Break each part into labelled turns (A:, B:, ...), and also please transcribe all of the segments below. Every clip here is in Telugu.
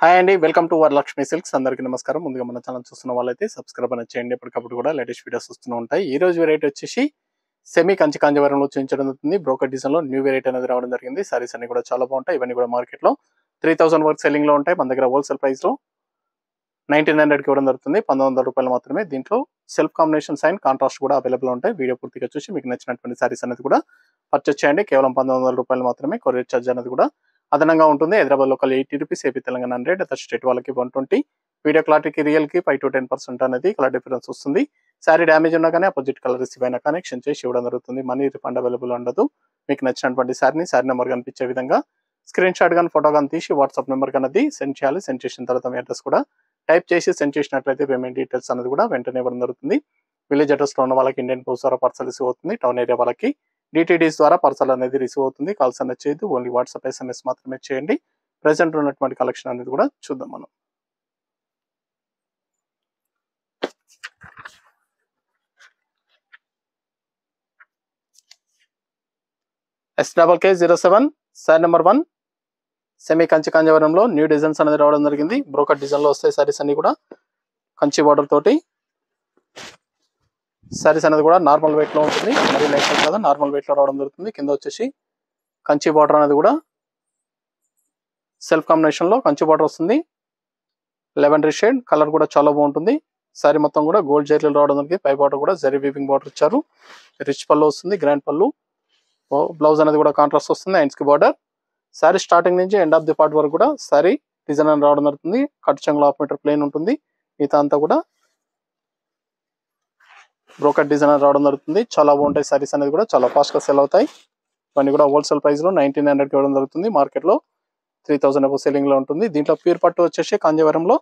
A: హాయ్ అండి, వెల్కమ్ టు వరలక్ష్మి సిల్క్స్. అందరికీ నమస్కారం. ముందుగా మన ఛానల్ చూస్తున్న వాళ్ళైతే సబ్స్క్రైబ్ అనేది చేయండి. ఎప్పటికప్పుడు కూడా లేటెస్ట్ వీడియోస్ వస్తూ ఉంటాయి. ఈ రోజు వెరైటీ వచ్చేసి సెమీ కంచి కాంజీవరంలో చూపించడం జరుగుతుంది. బ్రోకర్ డిజైన్ లో న్యూ వెరైటీ అనేది రావడం జరిగింది. సారీస్ అన్ని కూడా చాలా బాగుంటాయి. ఇవన్నీ కూడా మార్కెట్ లో 3000 వరకు సెల్లింగ్ లో ఉంటాయి. మన దగ్గర హోల్సేల్ ప్రైస్ లో 1900కి ఇవ్వడం జరుగుతుంది. 1900 రూపాయలు మాత్రమే. దీంట్లో సెల్ఫ్ కాంబినేషన్స్ అండ్ కాంట్రాస్ట్ కూడా అవైలబుల్ ఉంటాయి. వీడియో పూర్తిగా చూసి మీకు నచ్చినటువంటి సారీస్ అనేది కూడా పర్చేస్ చేయండి. కేవలం 1900 రూపాయలు మాత్రమే. కొరియర్ ఛార్జ్ అనేది కూడా అదనంగా ఉంటుంది. Hyderabad local 80 rupees, AP Telangana 100, other state వాళ్ళకి 120. వీడియో క్లారిటీకి రియల్ కి 5 to 10% అనేది కలర్ డిఫరెన్స్ వస్తుంది. సారీ డ్యామేజ్ ఉన్నా కానీ అపోజిట్ కలర్ రిసీవ్ అయినా కానీ ఎక్స్చేంజ్ చేసి ఇవ్వడం జరుగుతుంది. మనీ రిఫండ్ అవైలబుల్ ఉండదు. మీకు నచ్చినటువంటి సారీ నెంబర్ కనిపించే విధంగా స్క్రీన్ షాట్ కానీ ఫోటో కానీ తీసి వాట్సాప్ నెంబర్ అనేది సెండ్ చేయాలి. సెండ్ చేసిన తర్వాత మీ అడ్రస్ కూడా టైప్ చేసి సెండ్ చేసినట్లయితే పేమెంట్ డీటెయిల్స్ అనేది కూడా వెంటనే ఇవ్వడం జరుగుతుంది. విలేజ్ అడ్రస్ లో ఉన్న వాళ్ళకి ఇండియన్ పోస్ట్ ద్వారా పార్సల్ రిసీవ్ అవుతుంది. టౌన్ ఏరియా వాళ్ళకి డిటిడిస్ ద్వారా పార్సల్ అనేది రిసీవ్ అవుతుంది. కాల్స్ అనేది చేయదు, ఓన్లీ వాట్సాప్ SMS మాత్రమే చేయండి. ప్రెసెంట్ ఉన్నటువంటి కలెక్షన్ అనేది కూడా చూద్దాం మనం. SKK07 sorry number 1 semi Kanchi కాంజీవరంలో న్యూ డిజైన్స్ అనేది రావడం జరిగింది. బ్రోకర్ డిజైన్ లో వస్తాయి సారీస్ అన్ని కూడా. కంచి బార్డర్ తోటి సారీస్ అనేది కూడా నార్మల్ వెయిట్ లో ఉంటుంది. మరి లైట్ వెయిట్ కదా, నార్మల్ వెయిట్ లో రావడం జరుగుతుంది. కింద వచ్చేసి కంచి బార్డర్ అనేది కూడా సెల్ఫ్ కాంబినేషన్ లో కంచి బార్డర్ వస్తుంది. లెవెండరీ షేడ్ కలర్ కూడా చాలా బాగుంటుంది. సారీ మొత్తం కూడా గోల్డ్ జరీలు రావడం జరిగింది. పై బార్డర్ కూడా జరీ వీవింగ్ బార్డర్ ఇచ్చారు. రిచ్ పళ్ళు వస్తుంది, గ్రాండ్ పళ్ళు. బ్లౌజ్ అనేది కూడా కాంట్రాస్ట్ వస్తుంది. హ్యాండ్స్ కి బార్డర్. సారీ స్టార్టింగ్ నుంచి ఎండ్ ఆఫ్ ది పార్ట్ వరకు కూడా సారీ డిజైన్ అని రావడం జరుగుతుంది. కట్ చెంగులో 1/2 మీటర్ ప్లేన్ ఉంటుంది. మిగతా అంతా కూడా బ్రోకర్ డిజైన్ రావడం జరుగుతుంది. చాలా బాగుంటాయి సారీస్ అనేది కూడా, చాలా ఫాస్ట్ గా సెల్ అవుతాయి. ఇవన్నీ కూడా హోల్సేల్ ప్రైస్ లో 1900కి ఇవ్వడం జరుగుతుంది. మార్కెట్ లో 3000 అబౌవ్ సెల్లింగ్ లో ఉంటుంది. దీంట్లో ప్యూర్ పట్టు వచ్చేసి కాంజీవరంలో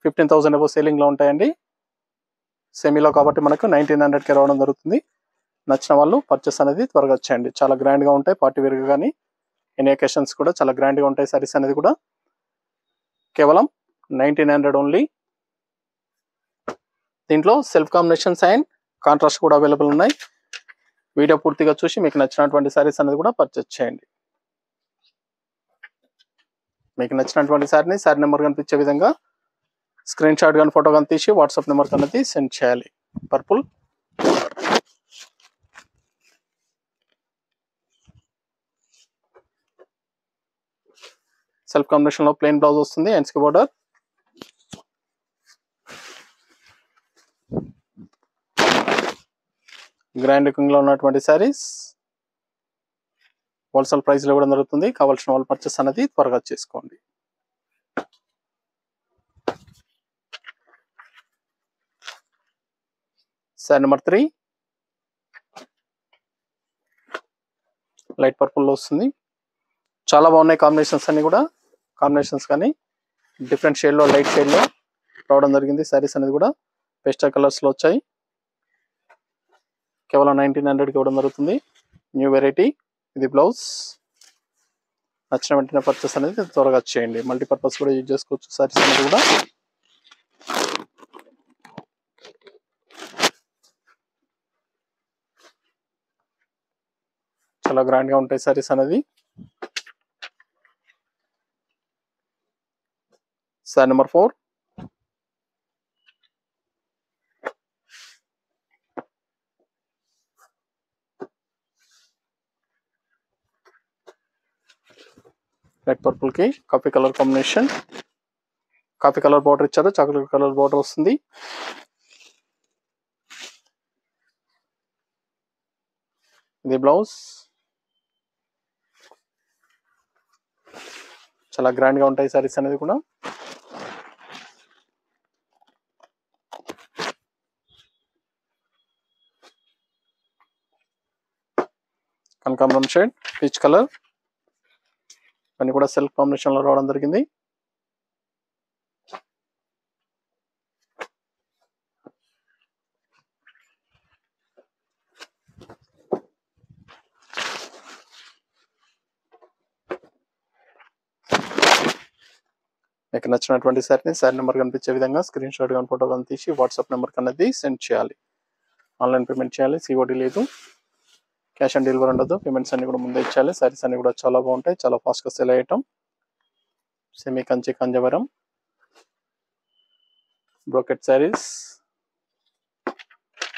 A: 15,000 అబౌవ్ సెల్లింగ్ లో ఉంటాయండి. సెమీలో కాబట్టి మనకు 1900కి రావడం జరుగుతుంది. నచ్చిన వాళ్ళు పర్చేస్ అనేది త్వరగా వచ్చేయండి. చాలా గ్రాండ్ గా ఉంటాయి. పార్టీ వేర్ గా కానీ ఎనీ అకేషన్స్ కూడా చాలా గ్రాండ్ గా ఉంటాయి సారీస్ అనేది కూడా. కేవలం 1900 ఓన్లీ. దీంట్లో సెల్ఫ్ కాంబినేషన్స్ అండ్ కాంట్రాస్ట్ కూడా అవైలబుల్ ఉన్నాయి. వీడియో పూర్తిగా చూసి మీకు నచ్చినటువంటి సారీస్ అనేది కూడా పర్చేస్ చేయండి. మీకు నచ్చినటువంటి సారీ నెంబర్ కనిపించే విధంగా స్క్రీన్ షాట్ కానీ ఫోటో కానీ తీసి వాట్సాప్ నెంబర్ అనేది సెండ్ చేయాలి. పర్పుల్ సెల్ఫ్ కాంబినేషన్ లో ప్లెయిన్ బ్లౌజ్ వస్తుంది. హ్యాండ్స్ కి బోర్డర్. గ్రాండ్ లుకింగ్ లో ఉన్నటువంటి సారీస్ హోల్సేల్ ప్రైస్ లో ఇవ్వడం జరుగుతుంది. కావాల్సిన వాళ్ళు పర్చేస్ అనేది త్వరగా చేసుకోండి. సారీ నెంబర్ 3 లైట్ పర్పుల్ లో వస్తుంది. చాలా బాగున్నాయి కాంబినేషన్స్ అన్ని కూడా. కాంబినేషన్స్ కానీ డిఫరెంట్ షేడ్ లో, లైట్ షేడ్ లో రావడం జరిగింది. సారీస్ అనేది కూడా పేస్టల్ కలర్స్ లో వచ్చాయి. కేవలం 1900కి ఇవ్వడం జరుగుతుంది. New variety. ఇది బ్లౌజ్. నచ్చిన వెంటనే పర్చేస్ అనేది త్వరగా చేయండి. మల్టీపర్పస్ కూడా యూజ్ చేసుకోవచ్చు సారీస్ అనేది కూడా. చాలా గ్రాండ్ గా ఉంటాయి సారీస్ అనేది. సారీ నెంబర్ 4 రెడ్ పర్పుల్ కి coffee colour combination. Coffee colour border ఇచ్చారు. చాక్లెట్ కలర్ బార్డర్ వస్తుంది. ఇది బ్లౌజ్. చాలా గ్రాండ్ గా ఉంటాయి సారీస్ అనేది కూడా. కనకాంబరం షేడ్, పీచ్ కలర్. అన్ని కూడా సెల్ఫ్ కాంబినేషన్ లో రావడం జరిగింది. మీకు నచ్చినటువంటి సారీ నెంబర్ కనిపించే విధంగా స్క్రీన్ షాట్ కానీ ఫోటో కానీ తీసి వాట్సాప్ నెంబర్ అనేది సెండ్ చేయాలి. ఆన్లైన్ పేమెంట్ చేయాలి. సిఓడి లేదు, క్యాష్ ఆన్ డెలివరీ ఉండదు. పేమెంట్స్ అన్ని కూడా ముందే ఇచ్చేయాలి. సారీస్ అన్ని కూడా చాలా బాగుంటాయి. చాలా ఫాస్ట్ గా సెల్ అయ్యటం. Semi Kanchi Kanjeevaram brocade saris.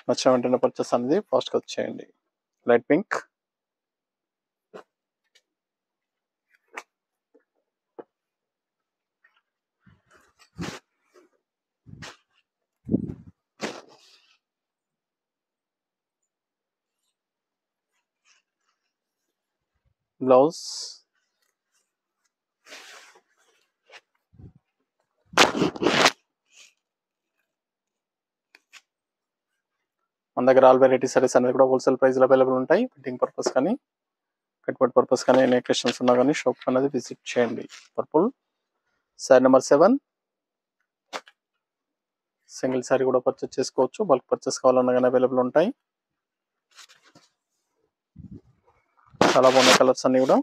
A: నచ్చిన వెంటనే పర్చేస్ అనేది ఫాస్ట్గా వచ్చేయండి. లైట్ పింక్, బ్లౌజ్ మన దగ్గర ఆల్ వెరైటీ సారీస్ అనేది కూడా హోల్సేల్ ప్రైస్లో అవైలబుల్ ఉంటాయి. వెడ్డింగ్ పర్పస్ కానీ పెట్టుబడి పర్పస్ కానీ ఎన్ని క్వశ్చన్స్ ఉన్నా కానీ షాప్ అనేది విజిట్ చేయండి. Purple sari number 7. Single sari కూడా పర్చేస్ చేసుకోవచ్చు, బల్క్ పర్చేస్ కావాలన్నా కానీ అవైలబుల్ ఉంటాయి. చాలా బాగున్నాయి కలర్స్ అన్ని కూడా.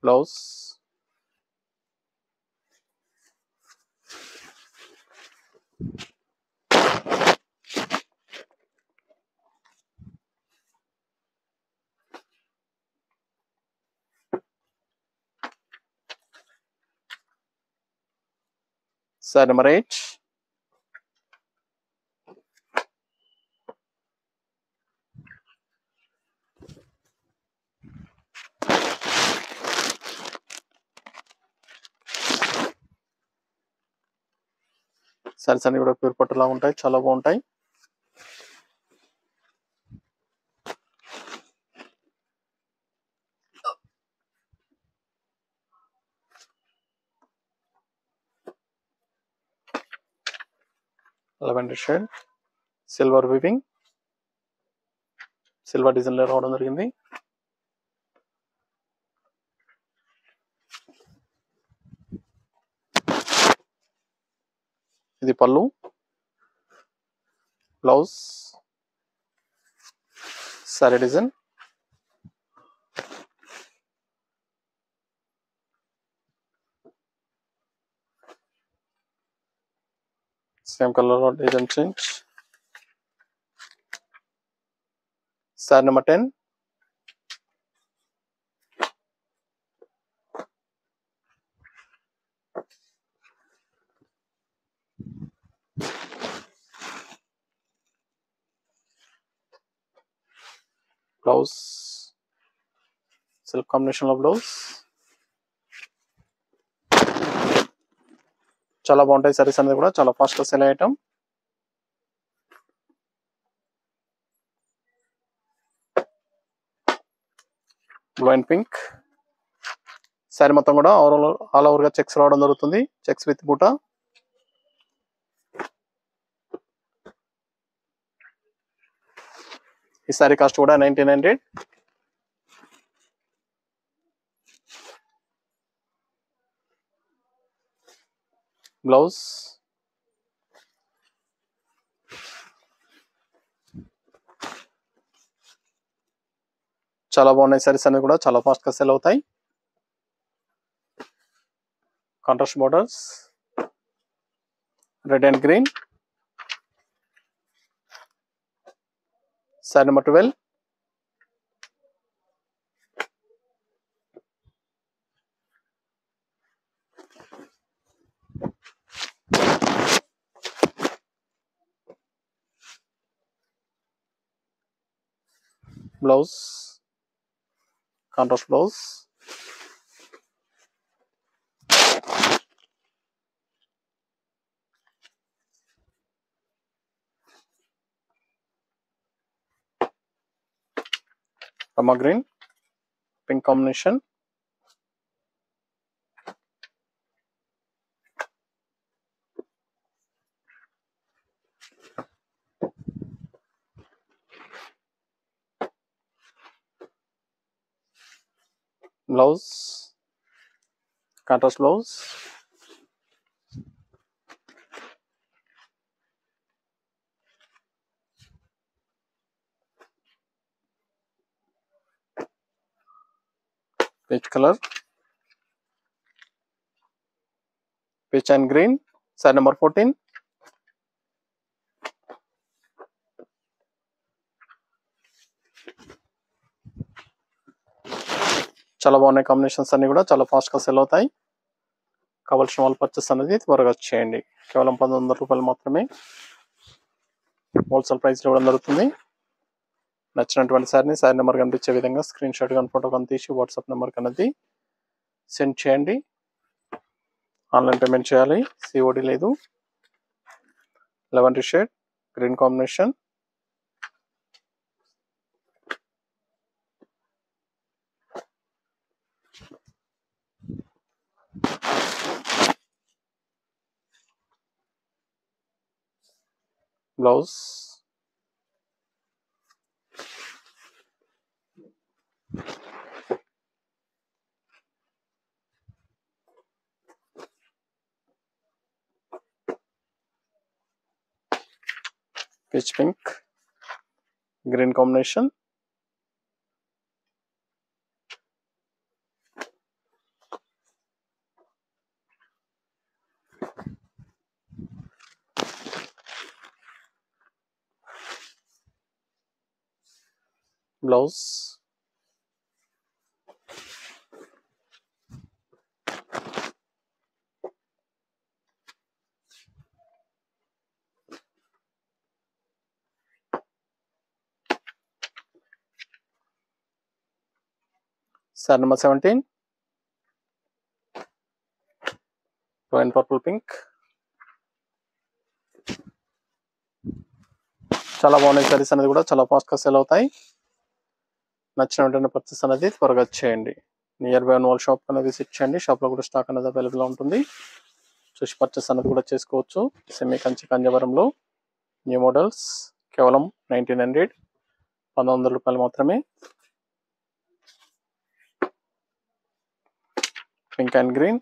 A: Blouse sari number 8. శారీస్ అన్ని కూడా ప్యూర్ పట్టులా ఉంటాయి, చాలా బాగుంటాయి. Lavender shade, silver weaving, silver design లో రావడం జరిగింది. ఇది పళ్ళు, blouse, sorry design, same colour design change. Sorry number 10. Blouse silk combination లో బ్లౌజ్. చాలా బాగుంటాయి సారీస్ అనేది కూడా, చాలా ఫాస్ట్ గా sale item. Blue and pink. Sari మొత్తం కూడా ఆల్ ఓవర్ గా చెక్స్ రావడం జరుగుతుంది, చెక్స్ విత్ బూటా. ఈ శారీ కాస్ట్ కూడా 1900. బ్లౌజ్ చాలా బాగున్నాయి సారీస్ అన్ని కూడా, చాలా ఫాస్ట్ గా సెల్ అవుతాయి. Contrast borders, red and green. Sari number 12. Blouse contrast blouse. Rama green pink combination. Blouse contrast blouse. Peach colour, peach and green. Sari number 14. చాలా బాగున్నాయి కాంబినేషన్స్ అన్ని కూడా చాలా ఫాస్ట్ గా సెల్ అవుతాయి. కావాల్సిన వాళ్ళు పర్చేస్ అనేది త్వరగా చేయండి. కేవలం 1900 రూపాయలు మాత్రమే హోల్సేల్ ప్రైస్ లో ఇవ్వడం జరుగుతుంది. నచ్చినటువంటి సారీ నెంబర్ కనిపించే విధంగా స్క్రీన్ షాట్ కానీ ఫోటో కానీ తీసి వాట్సాప్ నెంబర్ అనేది సెండ్ చేయండి. ఆన్లైన్ పేమెంట్ చేయాలి, సిఓడి లేదు. Lavender shade green combination, blouse peach pink green combination, blouse sari number 17 wine purple pink. చాలా బాగున్నాయి సారీస్ అనేది కూడా చాలా ఫాస్ట్ గా సేల్ అవుతాయి. నచ్చిన వెంటనే పర్చేస్ అనేది త్వరగా చేయండి. నియర్ బై ఉన్న వాళ్ళ షాప్ అనేది విజిట్ చేయండి. షాప్ లో కూడా స్టాక్ అనేది అవైలబుల్ ఉంటుంది. చూసి పర్చేస్ అనేది కూడా చేసుకోవచ్చు. సెమీ కంచి కాంజీవరంలో న్యూ మోడల్స్ కేవలం 1900 రూపాయలు మాత్రమే. Pink and green,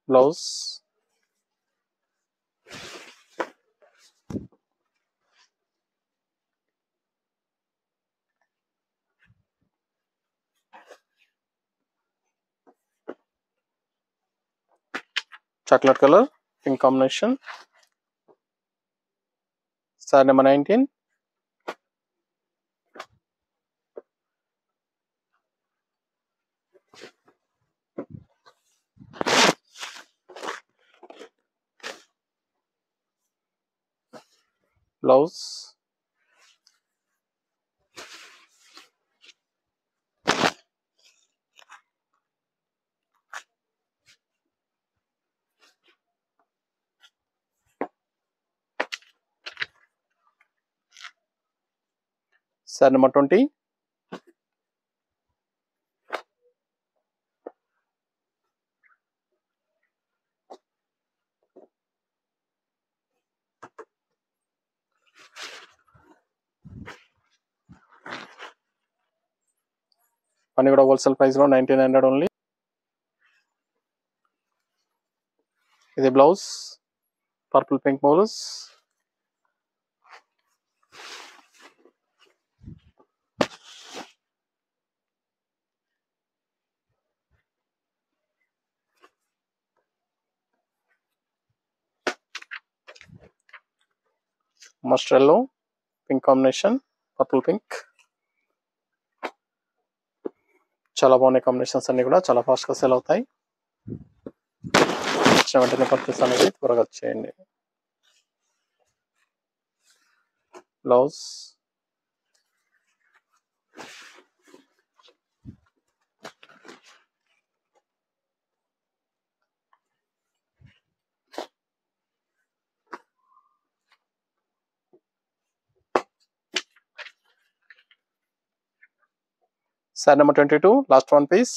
A: blouse chocolate colour pink combination. Sorry number 19 blouse sari number 20 అన్ని కూడా హోల్సేల్ ప్రైస్ లో 1900 ఓన్లీ. ఇది blouse purple pink models, mustard yellow pink combination, purple pink. చాలా బాగున్నాయి కాంబినేషన్స్ అన్ని కూడా చాలా ఫాస్ట్ గా సేల్ అవుతాయి. వెంటనే పర్చేస్ అనేది త్వరగా చేయండి. Blouse sari number 22 last one piece.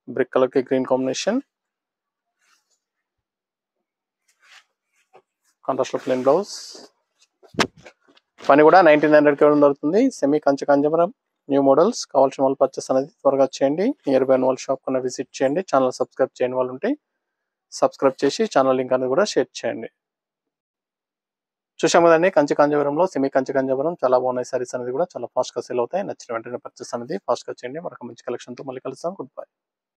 A: Brick colour కి గ్రీన్ కాంబినేషన్, కాంట్రాస్ట్ లో ప్లెయిన్ బ్లౌజ్. పని కూడా 1900 ఇవ్వడం జరుగుతుంది. Semi Kanchi Kanjeevaram new models. కావాల్సిన వాళ్ళు పర్చేస్ అనేది త్వరగా చేయండి. నియర్ బై వాళ్ళ షాప్ కన్నా విజిట్ చేయండి. ఛానల్ సబ్స్క్రైబ్ చేయని వాళ్ళు ఉంటే సబ్స్క్రైబ్ చేసి ఛానల్ లింక్ అనేది కూడా షేర్ చేయండి. చూసాం కదండి, కంచి కాంజీవరంలో సెమీ కంచి కాంజీవరం చాలా బాగున్నాయి. సారీస్ అనేది కూడా చాలా ఫాస్ట్ గా సేల్ అవుతాయి. నచ్చిన వెంటనే పర్చేస్ అనేది ఫాస్ట్ గా చేయండి. మరొక మంచి కలెక్షన్ తో మళ్ళీ కలుస్తాం. Good bye.